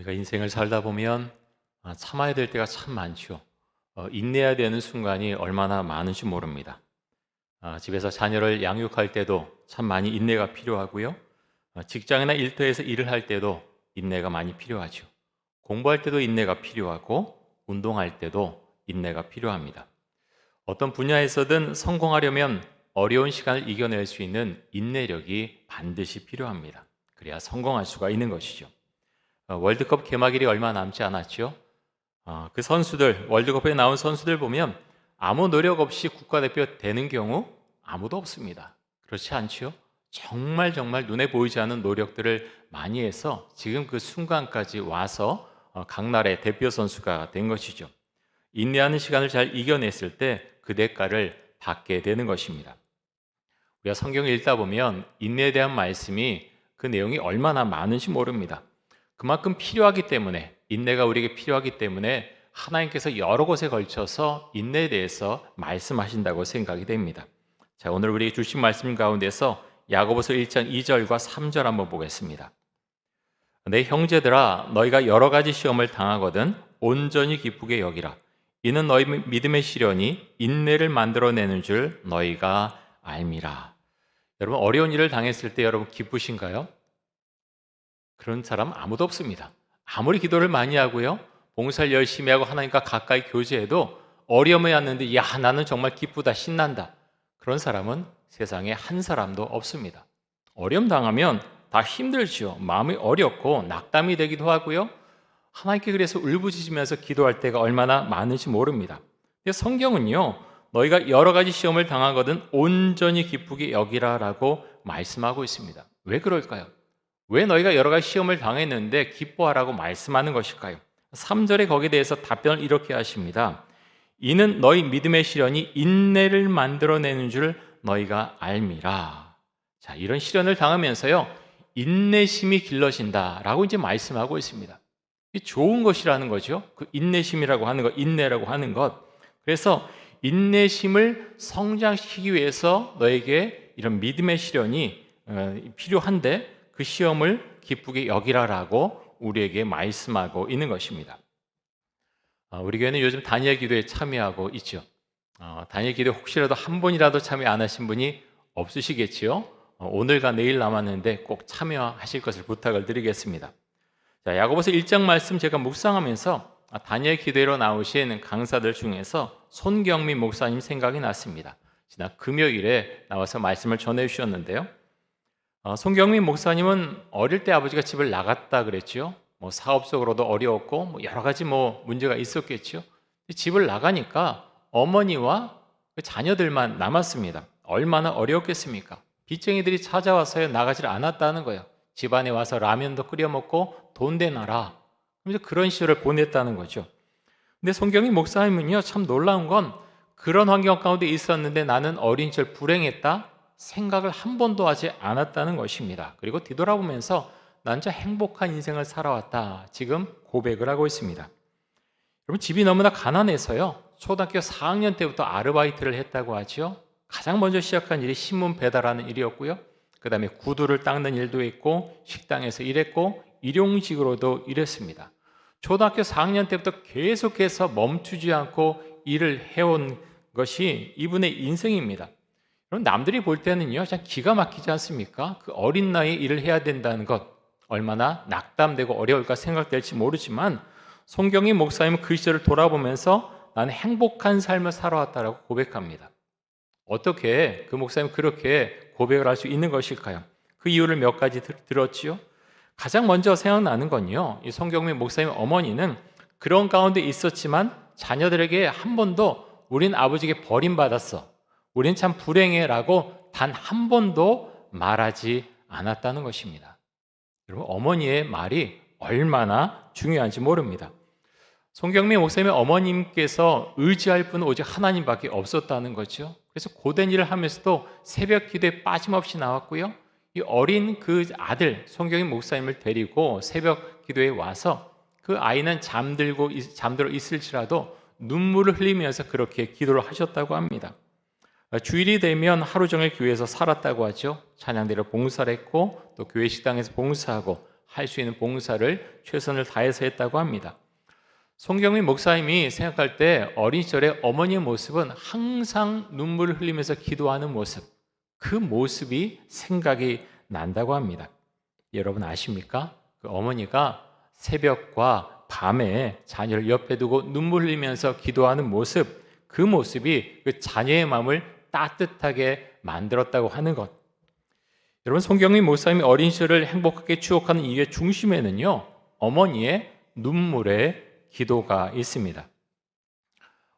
우리가 인생을 살다 보면 참아야 될 때가 참 많죠. 인내해야 되는 순간이 얼마나 많은지 모릅니다. 집에서 자녀를 양육할 때도 참 많이 인내가 필요하고요. 직장이나 일터에서 일을 할 때도 인내가 많이 필요하죠. 공부할 때도 인내가 필요하고 운동할 때도 인내가 필요합니다. 어떤 분야에서든 성공하려면 어려운 시간을 이겨낼 수 있는 인내력이 반드시 필요합니다. 그래야 성공할 수가 있는 것이죠. 월드컵 개막일이 얼마 남지 않았죠. 그 선수들, 월드컵에 나온 선수들 보면 아무 노력 없이 국가대표 되는 경우 아무도 없습니다. 그렇지 않죠? 정말 눈에 보이지 않는 노력들을 많이 해서 지금 그 순간까지 와서 각 나라의 대표 선수가 된 것이죠. 인내하는 시간을 잘 이겨냈을 때 그 대가를 받게 되는 것입니다. 우리가 성경을 읽다 보면 인내에 대한 말씀이 그 내용이 얼마나 많은지 모릅니다. 그만큼 필요하기 때문에, 인내가 우리에게 필요하기 때문에 하나님께서 여러 곳에 걸쳐서 인내에 대해서 말씀하신다고 생각이 됩니다. 자, 오늘 우리에게 주신 말씀 가운데서 야고보서 1장 2절과 3절 한번 보겠습니다. 내 형제들아, 너희가 여러 가지 시험을 당하거든 온전히 기쁘게 여기라. 이는 너희 믿음의 시련이 인내를 만들어내는 줄 너희가 알미라. 여러분, 어려운 일을 당했을 때 여러분 기쁘신가요? 그런 사람 아무도 없습니다. 아무리 기도를 많이 하고요, 봉사를 열심히 하고 하나님과 가까이 교제해도 어려움이 왔는데 나는 정말 기쁘다, 신난다, 그런 사람은 세상에 한 사람도 없습니다. 어려움 당하면 다 힘들죠. 마음이 어렵고 낙담이 되기도 하고요, 하나님께 그래서 울부짖으면서 기도할 때가 얼마나 많은지 모릅니다. 근데 성경은요, 너희가 여러 가지 시험을 당하거든 온전히 기쁘게 여기라라고 말씀하고 있습니다. 왜 그럴까요? 왜 너희가 여러 가지 시험을 당했는데 기뻐하라고 말씀하는 것일까요? 3절에 거기에 대해서 답변을 이렇게 하십니다. 이는 너희 믿음의 시련이 인내를 만들어내는 줄 너희가 알미라. 자, 이런 시련을 당하면서요, 인내심이 길러진다라고 이제 말씀하고 있습니다. 이 좋은 것이라는 거죠. 그 인내심이라고 하는 것, 인내라고 하는 것. 그래서 인내심을 성장시키기 위해서 너에게 이런 믿음의 시련이 필요한데 그 시험을 기쁘게 여기라라고 우리에게 말씀하고 있는 것입니다. 우리 교회는 요즘 다니엘 기도에 참여하고 있죠. 다니엘 기도에 혹시라도 한 번이라도 참여 안 하신 분이 없으시겠지요. 오늘과 내일 남았는데 꼭 참여하실 것을 부탁을 드리겠습니다. 자, 야고보서 1장 말씀 제가 묵상하면서 다니엘 기도회로 나오신 강사들 중에서 손경민 목사님 생각이 났습니다. 지난 금요일에 나와서 말씀을 전해주셨는데요. 손경민 목사님은 어릴 때 아버지가 집을 나갔다 그랬죠. 사업적으로도 어려웠고 여러 가지 문제가 있었겠죠. 집을 나가니까 어머니와 그 자녀들만 남았습니다. 얼마나 어려웠겠습니까? 빚쟁이들이 찾아와서 나가질 않았다는 거예요. 집안에 와서 라면도 끓여 먹고 돈 대놔라, 그래서 그런 시절을 보냈다는 거죠. 근데 손경민 목사님은요, 참 놀라운 건 그런 환경 가운데 있었는데 나는 어린 시절 불행했다 생각을 한 번도 하지 않았다는 것입니다. 그리고 뒤돌아보면서 난 진짜 행복한 인생을 살아왔다, 지금 고백을 하고 있습니다. 여러분, 집이 너무나 가난해서요, 초등학교 4학년 때부터 아르바이트를 했다고 하죠. 가장 먼저 시작한 일이 신문 배달하는 일이었고요, 그 다음에 구두를 닦는 일도 했고 식당에서 일했고 일용직으로도 일했습니다. 초등학교 4학년 때부터 계속해서 멈추지 않고 일을 해온 것이 이분의 인생입니다. 그럼 남들이 볼 때는요, 참 기가 막히지 않습니까? 그 어린 나이에 일을 해야 된다는 것 얼마나 낙담되고 어려울까 생각될지 모르지만 손경민 목사님은 그 시절을 돌아보면서 나는 행복한 삶을 살아왔다라고 고백합니다. 어떻게 그 목사님은 그렇게 고백을 할 수 있는 것일까요? 그 이유를 몇 가지 들었지요. 가장 먼저 생각나는 건요, 이 손경민 목사님 어머니는 그런 가운데 있었지만 자녀들에게 한 번도 우린 아버지에게 버림받았어, 우린 참 불행해 라고 단 한 번도 말하지 않았다는 것입니다. 여러분, 어머니의 말이 얼마나 중요한지 모릅니다. 손경민 목사님의 어머님께서 의지할 분은 오직 하나님밖에 없었다는 거죠. 그래서 고된 일을 하면서도 새벽 기도에 빠짐없이 나왔고요, 이 어린 그 아들 손경민 목사님을 데리고 새벽 기도에 와서 그 아이는 잠들어 있을지라도 눈물을 흘리면서 그렇게 기도를 하셨다고 합니다. 주일이 되면 하루 종일 교회에서 살았다고 하죠. 찬양대로 봉사를 했고 또 교회 식당에서 봉사하고 할 수 있는 봉사를 최선을 다해서 했다고 합니다. 송경민 목사님이 생각할 때 어린 시절에 어머니의 모습은 항상 눈물을 흘리면서 기도하는 모습, 그 모습이 생각이 난다고 합니다. 여러분 아십니까? 그 어머니가 새벽과 밤에 자녀를 옆에 두고 눈물 흘리면서 기도하는 모습, 그 모습이 그 자녀의 마음을 따뜻하게 만들었다고 하는 것. 여러분, 송경민 목사님이 어린 시절을 행복하게 추억하는 이유의 중심에는요, 어머니의 눈물의 기도가 있습니다.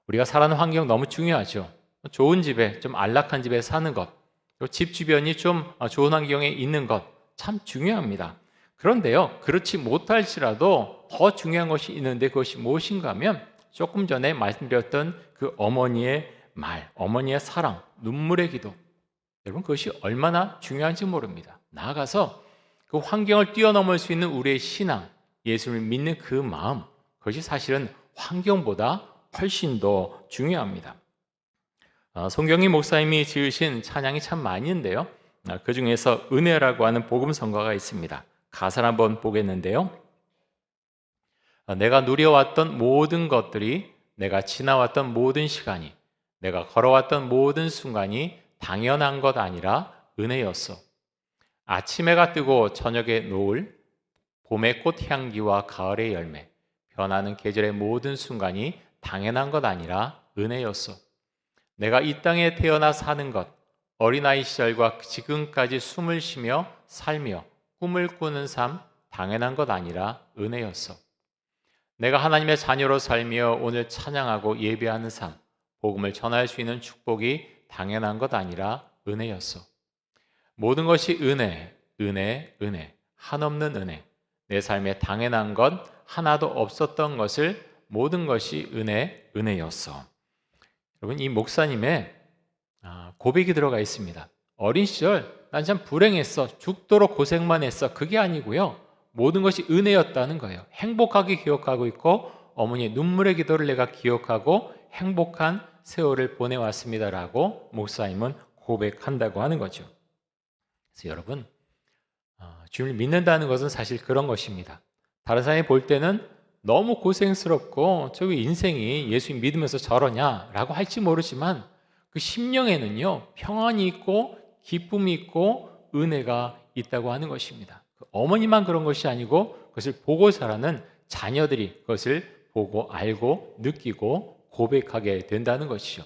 우리가 살아가는 환경 너무 중요하죠. 좋은 집에, 좀 안락한 집에 사는 것, 집 주변이 좀 좋은 환경에 있는 것, 참 중요합니다. 그런데요, 그렇지 못할지라도 더 중요한 것이 있는데 그것이 무엇인가 하면 조금 전에 말씀드렸던 그 어머니의 말, 어머니의 사랑, 눈물의 기도. 여러분, 그것이 얼마나 중요한지 모릅니다. 나아가서 그 환경을 뛰어넘을 수 있는 우리의 신앙, 예수를 믿는 그 마음, 그것이 사실은 환경보다 훨씬 더 중요합니다. 송경희 목사님이 지으신 찬양이 참 많이 있는데요. 그 중에서 은혜라고 하는 복음성가가 있습니다. 가사를 한번 보겠는데요. 내가 누려왔던 모든 것들이, 내가 지나왔던 모든 시간이, 내가 걸어왔던 모든 순간이 당연한 것 아니라 은혜였어. 아침해가 뜨고 저녁에 노을, 봄의 꽃향기와 가을의 열매, 변하는 계절의 모든 순간이 당연한 것 아니라 은혜였어. 내가 이 땅에 태어나 사는 것, 어린아이 시절과 지금까지 숨을 쉬며 살며 꿈을 꾸는 삶, 당연한 것 아니라 은혜였어. 내가 하나님의 자녀로 살며 오늘 찬양하고 예배하는 삶, 복음을 전할 수 있는 축복이 당연한 것 아니라 은혜였어. 모든 것이 은혜, 은혜, 은혜, 한없는 은혜. 내 삶에 당연한 것 하나도 없었던 것을 모든 것이 은혜, 은혜였어. 여러분, 이 목사님의 고백이 들어가 있습니다. 어린 시절 난 참 불행했어, 죽도록 고생만 했어, 그게 아니고요, 모든 것이 은혜였다는 거예요. 행복하게 기억하고 있고 어머니의 눈물의 기도를 내가 기억하고 행복한 세월을 보내왔습니다라고 목사님은 고백한다고 하는 거죠. 그래서 여러분, 주님을 믿는다는 것은 사실 그런 것입니다. 다른 사람이 볼 때는 너무 고생스럽고 저기 인생이 예수님 믿으면서 저러냐라고 할지 모르지만 그 심령에는요, 평안이 있고 기쁨이 있고 은혜가 있다고 하는 것입니다. 어머니만 그런 것이 아니고 그것을 보고 자라는 자녀들이 그것을 보고 알고 느끼고 고백하게 된다는 것이죠.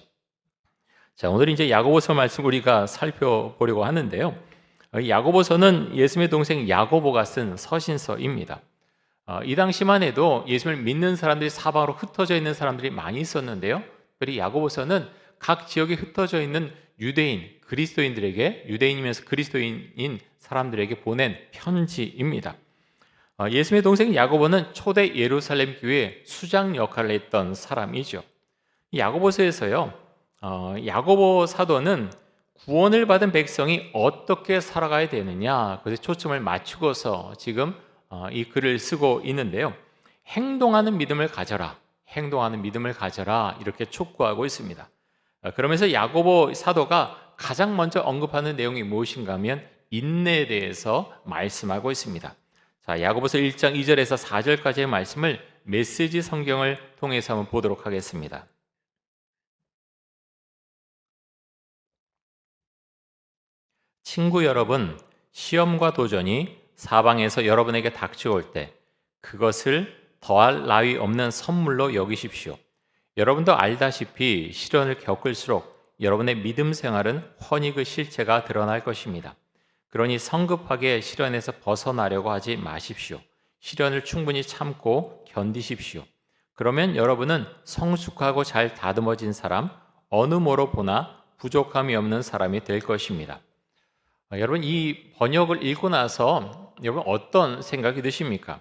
자, 오늘 이제 야고보서 말씀 우리가 살펴보려고 하는데요. 야고보서는 예수님의 동생 야고보가 쓴 서신서입니다. 이 당시만 해도 예수님을 믿는 사람들이 사방으로 흩어져 있는 사람들이 많이 있었는데요. 특별히 야고보서는 각 지역에 흩어져 있는 유대인, 그리스도인들에게, 유대인이면서 그리스도인인 사람들에게 보낸 편지입니다. 예수님의 동생 야고보는 초대 예루살렘 교회 수장 역할을 했던 사람이죠. 야고보서에서요, 야고보 사도는 구원을 받은 백성이 어떻게 살아가야 되느냐, 그것에 초점을 맞추고서 지금 이 글을 쓰고 있는데요. 행동하는 믿음을 가져라, 행동하는 믿음을 가져라, 이렇게 촉구하고 있습니다. 그러면서 야고보 사도가 가장 먼저 언급하는 내용이 무엇인가 하면 인내에 대해서 말씀하고 있습니다. 자, 야고보서 1장 2절에서 4절까지의 말씀을 메시지 성경을 통해서 한번 보도록 하겠습니다. 친구 여러분, 시험과 도전이 사방에서 여러분에게 닥쳐올 때 그것을 더할 나위 없는 선물로 여기십시오. 여러분도 알다시피 시련을 겪을수록 여러분의 믿음 생활은 훤히 그 실체가 드러날 것입니다. 그러니 성급하게 시련에서 벗어나려고 하지 마십시오. 시련을 충분히 참고 견디십시오. 그러면 여러분은 성숙하고 잘 다듬어진 사람, 어느 모로 보나 부족함이 없는 사람이 될 것입니다. 여러분, 이 번역을 읽고 나서 여러분 어떤 생각이 드십니까?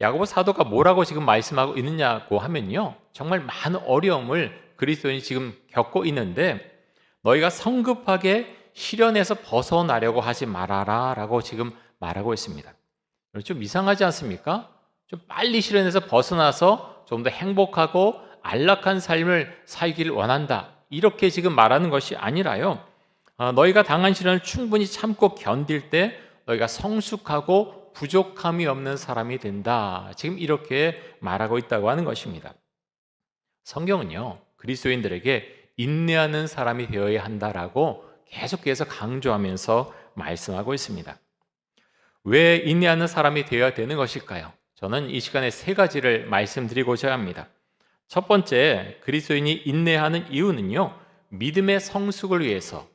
야고보 사도가 뭐라고 지금 말씀하고 있느냐고 하면요, 정말 많은 어려움을 그리스도인이 지금 겪고 있는데 너희가 성급하게 시련에서 벗어나려고 하지 말아라 라고 지금 말하고 있습니다. 좀 이상하지 않습니까? 좀 빨리 시련에서 벗어나서 좀 더 행복하고 안락한 삶을 살기를 원한다, 이렇게 지금 말하는 것이 아니라요, 너희가 당한 시련을 충분히 참고 견딜 때 너희가 성숙하고 부족함이 없는 사람이 된다. 지금 이렇게 말하고 있다고 하는 것입니다. 성경은요, 그리스도인들에게 인내하는 사람이 되어야 한다라고 계속해서 강조하면서 말씀하고 있습니다. 왜 인내하는 사람이 되어야 되는 것일까요? 저는 이 시간에 세 가지를 말씀드리고자 합니다. 첫 번째, 그리스도인이 인내하는 이유는요, 믿음의 성숙을 위해서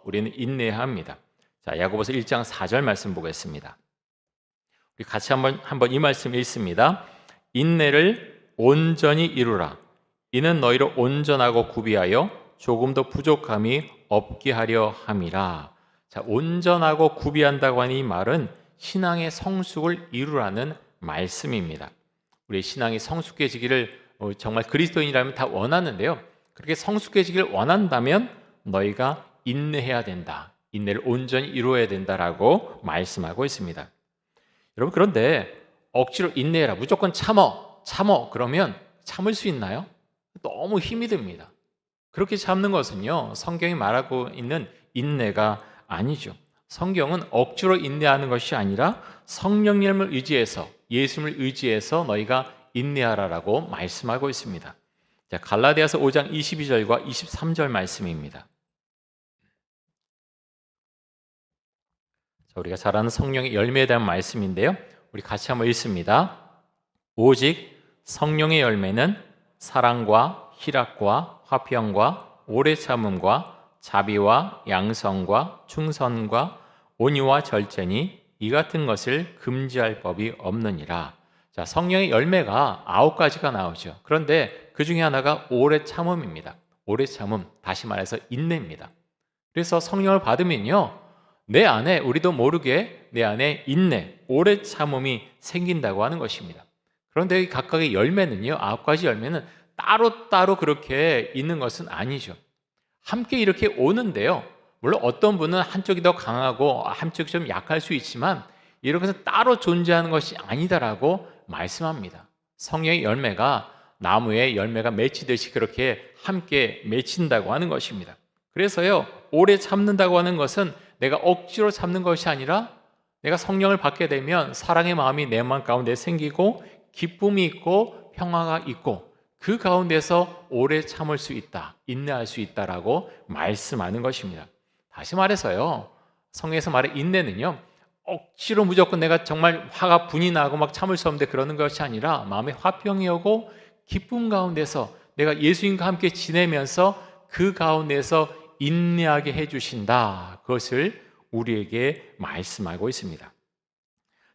우리는 인내해야 합니다. 자, 야고보서 1장 4절 말씀 보겠습니다. 우리 같이 한번 이 말씀 읽습니다. 인내를 온전히 이루라. 이는 너희를 온전하고 구비하여 조금도 부족함이 없게 하려 함이라. 자, 온전하고 구비한다고 하는 이 말은 신앙의 성숙을 이루라는 말씀입니다. 우리 신앙이 성숙해지기를 정말 그리스도인이라면 다 원하는데요. 그렇게 성숙해지기를 원한다면 너희가 인내해야 된다. 인내를 온전히 이루어야 된다라고 말씀하고 있습니다. 여러분, 그런데 억지로 인내해라, 무조건 참어 그러면 참을 수 있나요? 너무 힘이 듭니다. 그렇게 참는 것은요, 성경이 말하고 있는 인내가 아니죠. 성경은 억지로 인내하는 것이 아니라 성령님을 의지해서, 예수님을 의지해서 너희가 인내하라라고 말씀하고 있습니다. 자, 갈라디아서 5장 22절과 23절 말씀입니다. 자, 우리가 잘 아는 성령의 열매에 대한 말씀인데요, 우리 같이 한번 읽습니다. 오직 성령의 열매는 사랑과 희락과 화평과 오래 참음과 자비와 양성과 충성과 온유와 절제니 이 같은 것을 금지할 법이 없느니라. 자, 성령의 열매가 9가지가 나오죠. 그런데 그 중에 하나가 오래 참음입니다. 오래 참음, 다시 말해서 인내입니다. 그래서 성령을 받으면요, 내 안에, 우리도 모르게 내 안에 인내, 오래 참음이 생긴다고 하는 것입니다. 그런데 이 각각의 열매는요, 9가지 열매는 따로따로 그렇게 있는 것은 아니죠. 함께 이렇게 오는데요, 물론 어떤 분은 한쪽이 더 강하고 한쪽이 좀 약할 수 있지만 이렇게 해서 따로 존재하는 것이 아니다라고 말씀합니다. 성령의 열매가 나무에 열매가 맺히듯이 그렇게 함께 맺힌다고 하는 것입니다. 그래서요, 오래 참는다고 하는 것은 내가 억지로 참는 것이 아니라 내가 성령을 받게 되면 사랑의 마음이 내 마음 가운데 생기고 기쁨이 있고 평화가 있고 그 가운데서 오래 참을 수 있다, 인내할 수 있다라고 말씀하는 것입니다. 다시 말해서요, 성경에서 말하는 인내는요, 억지로 무조건 내가 정말 화가 분이 나고 막 참을 수 없는데 그러는 것이 아니라 마음에 화평이 오고 기쁨 가운데서 내가 예수님과 함께 지내면서 그 가운데서 인내하게 해주신다. 그것을 우리에게 말씀하고 있습니다.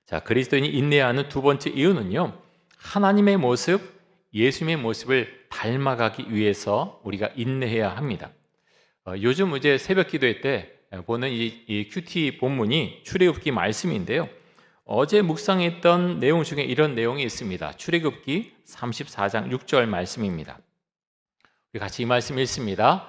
자, 그리스도인이 인내하는 두 번째 이유는요, 하나님의 모습, 예수님의 모습을 닮아가기 위해서 우리가 인내해야 합니다. 요즘 이제 새벽 기도회 때 보는 이 큐티 본문이 출애굽기 말씀인데요. 어제 묵상했던 내용 중에 이런 내용이 있습니다. 출애굽기 34장 6절 말씀입니다. 우리 같이 이 말씀 읽습니다.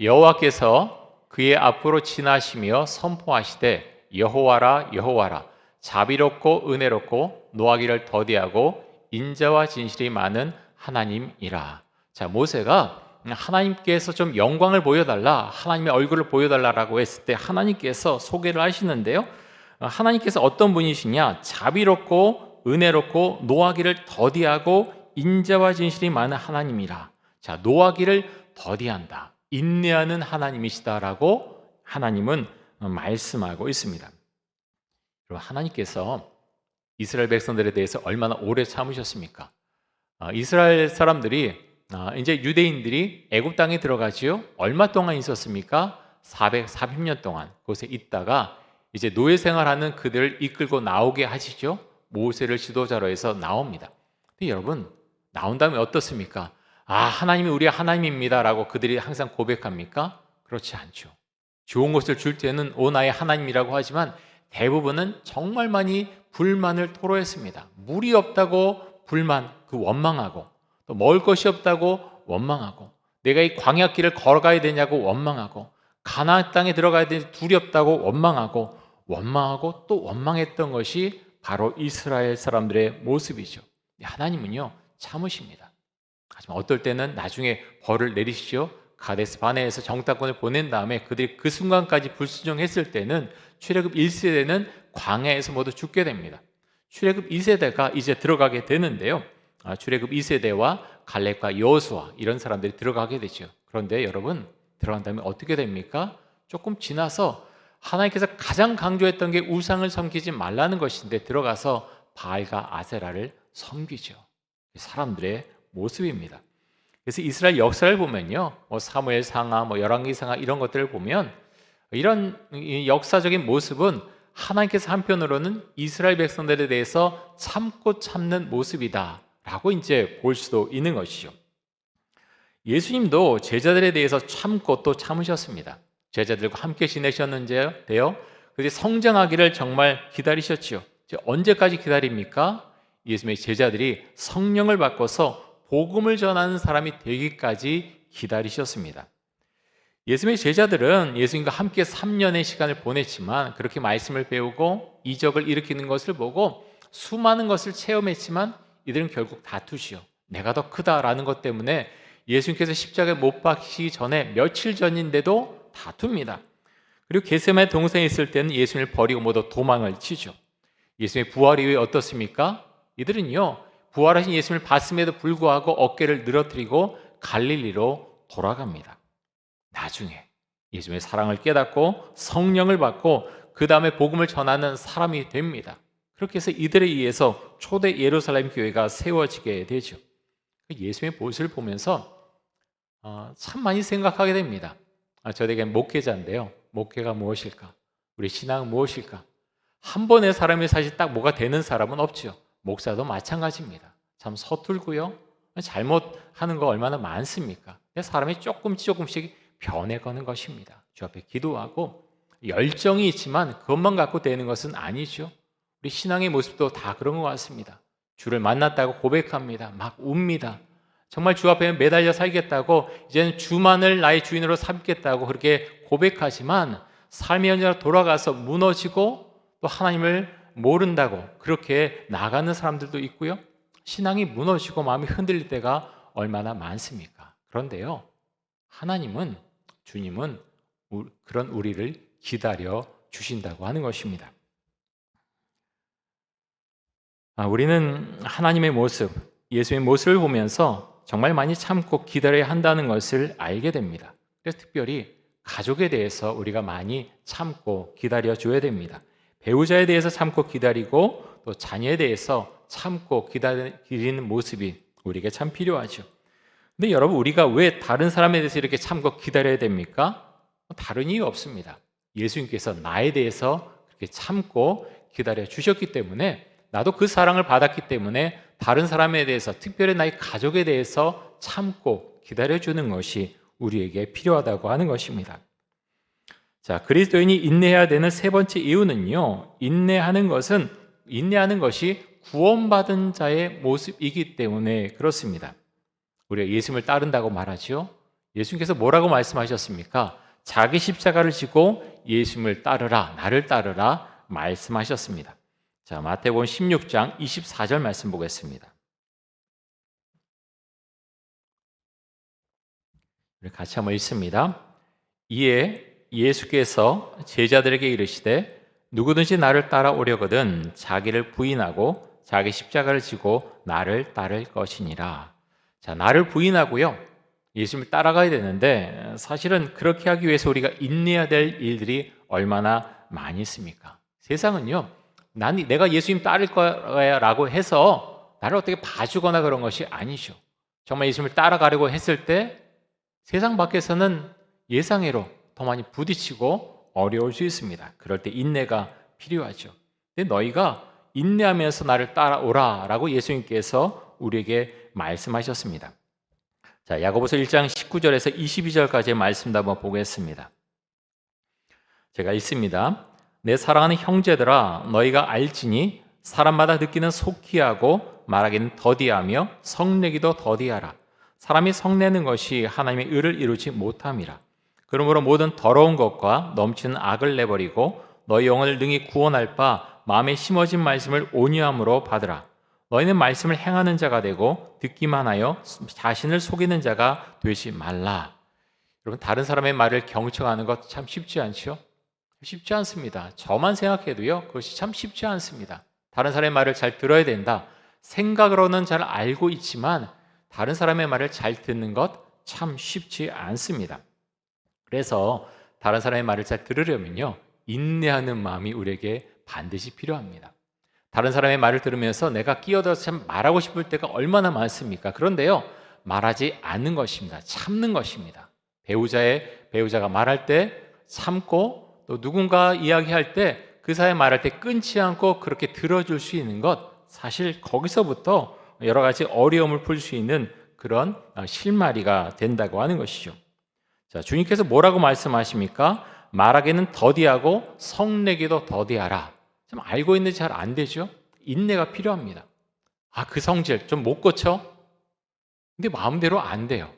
여호와께서 그의 앞으로 지나시며 선포하시되 여호와라 여호와라 자비롭고 은혜롭고 노하기를 더디하고 인자와 진실이 많은 하나님이라. 자, 모세가 하나님께서 좀 영광을 보여달라, 하나님의 얼굴을 보여달라라고 했을 때 하나님께서 소개를 하시는데요, 하나님께서 어떤 분이시냐? 자비롭고 은혜롭고 노하기를 더디하고 인자와 진실이 많은 하나님이라. 자, 노하기를 더디한다, 인내하는 하나님이시다라고 하나님은 말씀하고 있습니다. 여러분, 하나님께서 이스라엘 백성들에 대해서 얼마나 오래 참으셨습니까? 이스라엘 사람들이 이제 유대인들이 애굽 땅에 들어가지요. 얼마 동안 있었습니까? 440년 동안 그곳에 있다가 이제 노예 생활하는 그들을 이끌고 나오게 하시죠. 모세를 지도자로 해서 나옵니다. 근데 여러분, 나온 다음에 어떻습니까? 하나님이 우리의 하나님입니다라고 그들이 항상 고백합니까? 그렇지 않죠. 좋은 것을 줄 때는 오 나의 하나님이라고 하지만 대부분은 정말 많이 불만을 토로했습니다. 물이 없다고 불만, 원망하고, 또 먹을 것이 없다고 원망하고, 내가 이 광야길을 걸어가야 되냐고 원망하고, 가나안 땅에 들어가야 되는데 두렵다고 원망하고 또 원망했던 것이 바로 이스라엘 사람들의 모습이죠. 하나님은요, 참으십니다. 하지만 어떨 때는 나중에 벌을 내리시죠. 가데스 바네에서 정탐꾼을 보낸 다음에 그들이 그 순간까지 불순종했을 때는 출애굽 1세대는 광야에서 모두 죽게 됩니다. 출애굽 2세대가 이제 들어가게 되는데요. 출애굽 2세대와 갈렙과 여호수아 이런 사람들이 들어가게 되죠. 그런데 여러분 들어간 다음에 어떻게 됩니까? 조금 지나서 하나님께서 가장 강조했던 게 우상을 섬기지 말라는 것인데 들어가서 바알과 아세라를 섬기죠. 사람들의 모습입니다. 그래서 이스라엘 역사를 보면요, 사무엘 상하, 열왕기 상하 이런 것들을 보면 이런 역사적인 모습은 하나님께서 한편으로는 이스라엘 백성들에 대해서 참고 참는 모습이다라고 이제 볼 수도 있는 것이죠. 예수님도 제자들에 대해서 참고 또 참으셨습니다. 제자들과 함께 지내셨는데요. 그들이 성장하기를 정말 기다리셨지요. 언제까지 기다립니까? 예수님의 제자들이 성령을 받고서 복음을 전하는 사람이 되기까지 기다리셨습니다. 예수님의 제자들은 예수님과 함께 3년의 시간을 보냈지만 그렇게 말씀을 배우고 이적을 일으키는 것을 보고 수많은 것을 체험했지만 이들은 결국 다투시오. 내가 더 크다라는 것 때문에 예수님께서 십자가에 못 박히기 전에 며칠 전인데도 다툽니다. 그리고 겟세마네 동산에 있을 때는 예수님을 버리고 모두 도망을 치죠. 예수님의 부활 이후에 어떻습니까? 이들은요, 부활하신 예수님을 봤음에도 불구하고 어깨를 늘어뜨리고 갈릴리로 돌아갑니다. 나중에 예수님의 사랑을 깨닫고 성령을 받고 그 다음에 복음을 전하는 사람이 됩니다. 그렇게 해서 이들에 의해서 초대 예루살렘 교회가 세워지게 되죠. 예수님의 모습을 보면서 참 많이 생각하게 됩니다. 저에게 목회자인데요. 목회가 무엇일까? 우리 신앙은 무엇일까? 한 번의 사람이 사실 딱 뭐가 되는 사람은 없죠. 목사도 마찬가지입니다. 참 서툴고요. 잘못하는 거 얼마나 많습니까? 사람이 조금씩 변해가는 것입니다. 주 앞에 기도하고 열정이 있지만 그것만 갖고 되는 것은 아니죠. 우리 신앙의 모습도 다 그런 것 같습니다. 주를 만났다고 고백합니다. 막 웁니다. 정말 주 앞에 매달려 살겠다고 이제는 주만을 나의 주인으로 삼겠다고 그렇게 고백하지만 삶의 현장으로 돌아가서 무너지고 또 하나님을 모른다고 그렇게 나가는 사람들도 있고요. 신앙이 무너지고 마음이 흔들릴 때가 얼마나 많습니까? 그런데요, 하나님은, 주님은 그런 우리를 기다려 주신다고 하는 것입니다. 우리는 하나님의 모습, 예수의 모습을 보면서 정말 많이 참고 기다려야 한다는 것을 알게 됩니다. 그래서 특별히 가족에 대해서 우리가 많이 참고 기다려 줘야 됩니다. 배우자에 대해서 참고 기다리고 또 자녀에 대해서 참고 기다리는 모습이 우리에게 참 필요하죠. 근데 여러분, 우리가 왜 다른 사람에 대해서 이렇게 참고 기다려야 됩니까? 다른 이유 없습니다. 예수님께서 나에 대해서 그렇게 참고 기다려 주셨기 때문에 나도 그 사랑을 받았기 때문에 다른 사람에 대해서 특별히 나의 가족에 대해서 참고 기다려주는 것이 우리에게 필요하다고 하는 것입니다. 자, 그리스도인이 인내해야 되는 세 번째 이유는요, 인내하는 것이 구원받은 자의 모습이기 때문에 그렇습니다. 우리가 예수님을 따른다고 말하죠. 예수님께서 뭐라고 말씀하셨습니까? 자기 십자가를 지고 예수님을 따르라, 나를 따르라 말씀하셨습니다. 자, 마태복음 16장 24절 말씀 보겠습니다. 우리 같이 한번 읽습니다. 이에 예수께서 제자들에게 이르시되 누구든지 나를 따라오려거든 자기를 부인하고 자기 십자가를 지고 나를 따를 것이니라. 자, 나를 부인하고요, 예수님을 따라가야 되는데 사실은 그렇게 하기 위해서 우리가 인내해야 될 일들이 얼마나 많이 있습니까? 세상은요, 내가 예수님 따를 거야 라고 해서 나를 어떻게 봐주거나 그런 것이 아니죠. 정말 예수님을 따라가려고 했을 때 세상 밖에서는 예상외로 더 많이 부딪히고 어려울 수 있습니다. 그럴 때 인내가 필요하죠. 근데 너희가 인내하면서 나를 따라오라 라고 예수님께서 우리에게 말씀하셨습니다. 자, 야고보서 1장 19절에서 22절까지의 말씀도 한번 보겠습니다. 제가 읽습니다. 내 사랑하는 형제들아, 너희가 알지니 사람마다 듣기는 속히하고 말하기는 더디하며 성내기도 더디하라. 사람이 성내는 것이 하나님의 의를 이루지 못함이라. 그러므로 모든 더러운 것과 넘치는 악을 내버리고 너희 영혼을 능히 구원할 바 마음에 심어진 말씀을 온유함으로 받으라. 너희는 말씀을 행하는 자가 되고 듣기만 하여 자신을 속이는 자가 되지 말라. 여러분, 다른 사람의 말을 경청하는 것 참 쉽지 않죠? 쉽지 않습니다. 저만 생각해도요, 그것이 참 쉽지 않습니다. 다른 사람의 말을 잘 들어야 된다. 생각으로는 잘 알고 있지만 다른 사람의 말을 잘 듣는 것 참 쉽지 않습니다. 그래서 다른 사람의 말을 잘 들으려면요, 인내하는 마음이 우리에게 반드시 필요합니다. 다른 사람의 말을 들으면서 내가 끼어들어서 참 말하고 싶을 때가 얼마나 많습니까? 그런데요, 말하지 않는 것입니다. 참는 것입니다. 배우자가 말할 때 참고, 또 누군가 이야기할 때 그 사람이 말할 때 끊지 않고 그렇게 들어줄 수 있는 것, 사실 거기서부터 여러 가지 어려움을 풀 수 있는 그런 실마리가 된다고 하는 것이죠. 자, 주님께서 뭐라고 말씀하십니까? 말하기는 더디하고 성내기도 더디하라. 좀 알고 있는지 잘 안 되죠? 인내가 필요합니다. 그 성질 좀 못 고쳐? 근데 마음대로 안 돼요.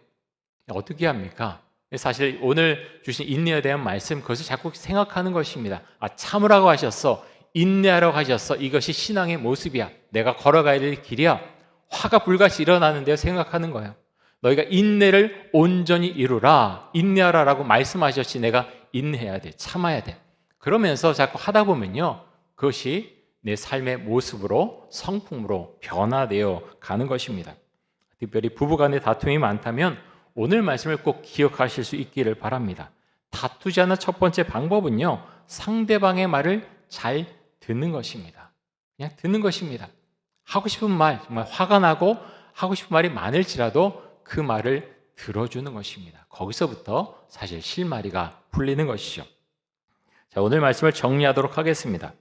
어떻게 합니까? 사실 오늘 주신 인내에 대한 말씀, 그것을 자꾸 생각하는 것입니다. 참으라고 하셨어. 인내하라고 하셨어. 이것이 신앙의 모습이야. 내가 걸어가야 될 길이야. 화가 불같이 일어나는데요, 생각하는 거예요. 너희가 인내를 온전히 이루라. 인내하라라고 말씀하셨지, 내가 인내해야 돼. 참아야 돼. 그러면서 자꾸 하다 보면요, 그것이 내 삶의 모습으로, 성품으로 변화되어 가는 것입니다. 특별히 부부간의 다툼이 많다면 오늘 말씀을 꼭 기억하실 수 있기를 바랍니다. 다투지 않는 첫 번째 방법은요, 상대방의 말을 잘 듣는 것입니다. 그냥 듣는 것입니다. 하고 싶은 말, 정말 화가 나고 하고 싶은 말이 많을지라도 그 말을 들어주는 것입니다. 거기서부터 사실 실마리가 풀리는 것이죠. 자, 오늘 말씀을 정리하도록 하겠습니다.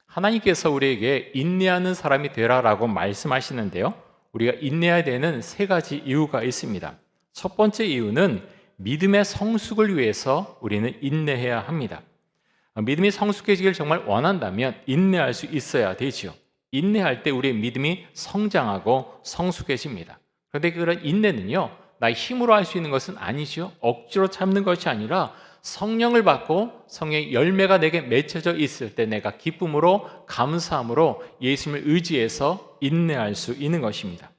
하나님께서 우리에게 인내하는 사람이 되라라고 말씀하시는데요, 우리가 인내해야 되는 세 가지 이유가 있습니다. 첫 번째 이유는 믿음의 성숙을 위해서 우리는 인내해야 합니다. 믿음이 성숙해지길 정말 원한다면 인내할 수 있어야 되죠. 인내할 때 우리의 믿음이 성장하고 성숙해집니다. 그런데 그런 인내는요, 나의 힘으로 할 수 있는 것은 아니죠. 억지로 참는 것이 아니라 성령을 받고 성령의 열매가 내게 맺혀져 있을 때 내가 기쁨으로, 감사함으로 예수님을 의지해서 인내할 수 있는 것입니다.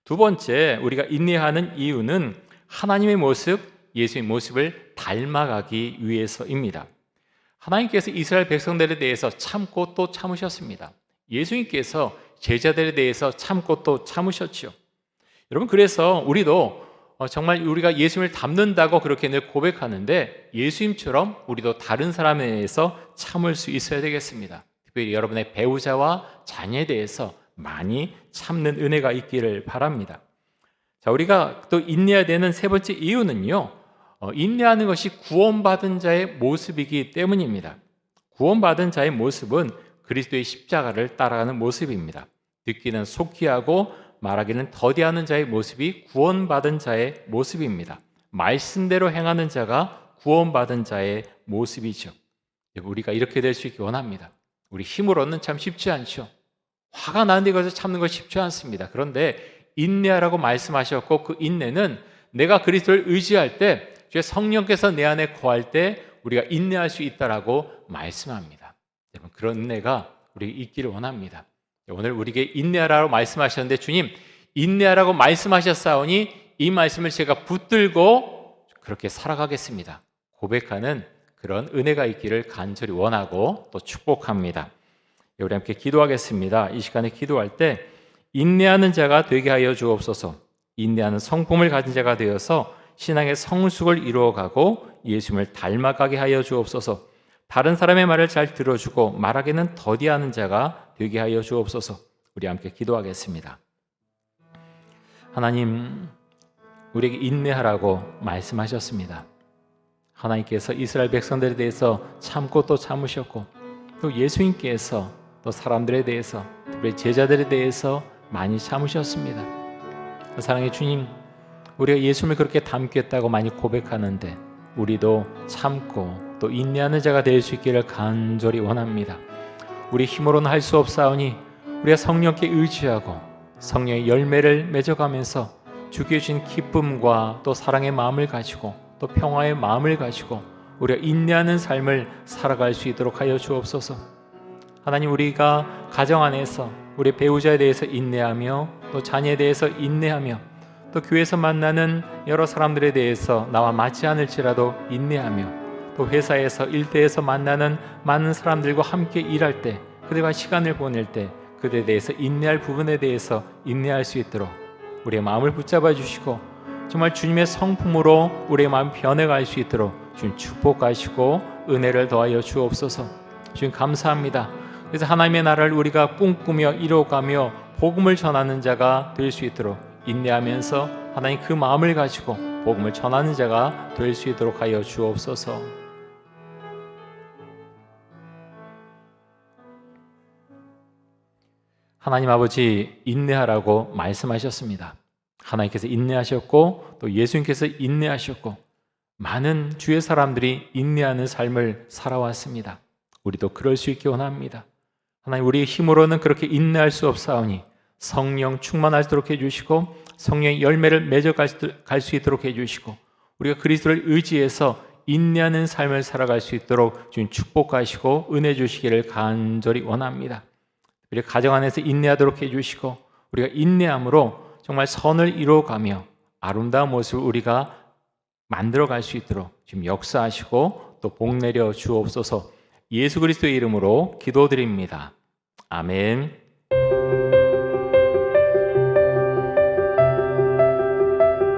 두 번째, 우리가 인내하는 이유는 하나님의 모습, 예수의 모습을 닮아가기 위해서입니다. 하나님께서 이스라엘 백성들에 대해서 참고 또 참으셨습니다. 예수님께서 제자들에 대해서 참고 또 참으셨죠. 여러분, 그래서 우리도 정말 우리가 예수님을 닮는다고 그렇게 늘 고백하는데, 예수님처럼 우리도 다른 사람에 대해서 참을 수 있어야 되겠습니다. 특별히 여러분의 배우자와 자녀에 대해서 많이 참는 은혜가 있기를 바랍니다. 자, 우리가 또 인내해야 되는 세 번째 이유는요, 인내하는 것이 구원받은 자의 모습이기 때문입니다. 구원받은 자의 모습은 그리스도의 십자가를 따라가는 모습입니다. 듣기는 속히 하고 말하기는 더디하는 자의 모습이 구원받은 자의 모습입니다. 말씀대로 행하는 자가 구원받은 자의 모습이죠. 우리가 이렇게 될 수 있기 원합니다. 우리 힘으로는 참 쉽지 않죠. 화가 나는데 이것을 참는 것이 쉽지 않습니다. 그런데 인내하라고 말씀하셨고, 그 인내는 내가 그리스도를 의지할 때, 주의 성령께서 내 안에 거할 때 우리가 인내할 수 있다라고 말씀합니다. 여러분, 그런 은혜가 우리에게 있기를 원합니다. 오늘 우리에게 인내하라고 말씀하셨는데, 주님 인내하라고 말씀하셨사오니 이 말씀을 제가 붙들고 그렇게 살아가겠습니다, 고백하는 그런 은혜가 있기를 간절히 원하고 또 축복합니다. 우리 함께 기도하겠습니다. 이 시간에 기도할 때 인내하는 자가 되게 하여 주옵소서. 인내하는 성품을 가진 자가 되어서 신앙의 성숙을 이루어가고 예수님을 닮아가게 하여 주옵소서. 다른 사람의 말을 잘 들어주고 말하기는 더디하는 자가 되게 하여 주옵소서. 우리 함께 기도하겠습니다. 하나님, 우리에게 인내하라고 말씀하셨습니다. 하나님께서 이스라엘 백성들에 대해서 참고 또 참으셨고, 또 예수님께서 또 사람들에 대해서, 특별히 제자들에 대해서 많이 참으셨습니다. 사랑의 주님, 우리가 예수님을 그렇게 닮겠다고 많이 고백하는데 우리도 참고 또 인내하는 자가 될 수 있기를 간절히 원합니다. 우리 힘으로는 할 수 없사오니 우리가 성령께 의지하고 성령의 열매를 맺어가면서 주께 주신 기쁨과 또 사랑의 마음을 가지고 또 평화의 마음을 가지고 우리가 인내하는 삶을 살아갈 수 있도록 하여 주옵소서. 하나님, 우리가 가정 안에서 우리 배우자에 대해서 인내하며 또 자녀에 대해서 인내하며 또 교회에서 만나는 여러 사람들에 대해서 나와 맞지 않을지라도 인내하며, 또 회사에서 일대에서 만나는 많은 사람들과 함께 일할 때, 그들과 시간을 보낼 때 그들에 대해서 인내할 부분에 대해서 인내할 수 있도록 우리의 마음을 붙잡아 주시고, 정말 주님의 성품으로 우리의 마음이 변해갈 수 있도록 주님 축복하시고 은혜를 더하여 주옵소서. 주님 감사합니다. 그래서 하나님의 나라를 우리가 꿈꾸며 이루어가며 복음을 전하는 자가 될 수 있도록 인내하면서 하나님 그 마음을 가지고 복음을 전하는 자가 될 수 있도록 하여 주옵소서. 하나님 아버지, 인내하라고 말씀하셨습니다. 하나님께서 인내하셨고 또 예수님께서 인내하셨고 많은 주의 사람들이 인내하는 삶을 살아왔습니다. 우리도 그럴 수 있기 원합니다. 하나님, 우리의 힘으로는 그렇게 인내할 수 없사오니 성령 충만하도록 해주시고 성령의 열매를 맺어갈 수 있도록 해주시고 우리가 그리스도를 의지해서 인내하는 삶을 살아갈 수 있도록 주님 축복하시고 은혜 주시기를 간절히 원합니다. 우리 가정 안에서 인내하도록 해주시고 우리가 인내함으로 정말 선을 이루어가며 아름다운 모습을 우리가 만들어갈 수 있도록 지금 역사하시고 또 복 내려 주옵소서. 예수 그리스도의 이름으로 기도드립니다. 아멘.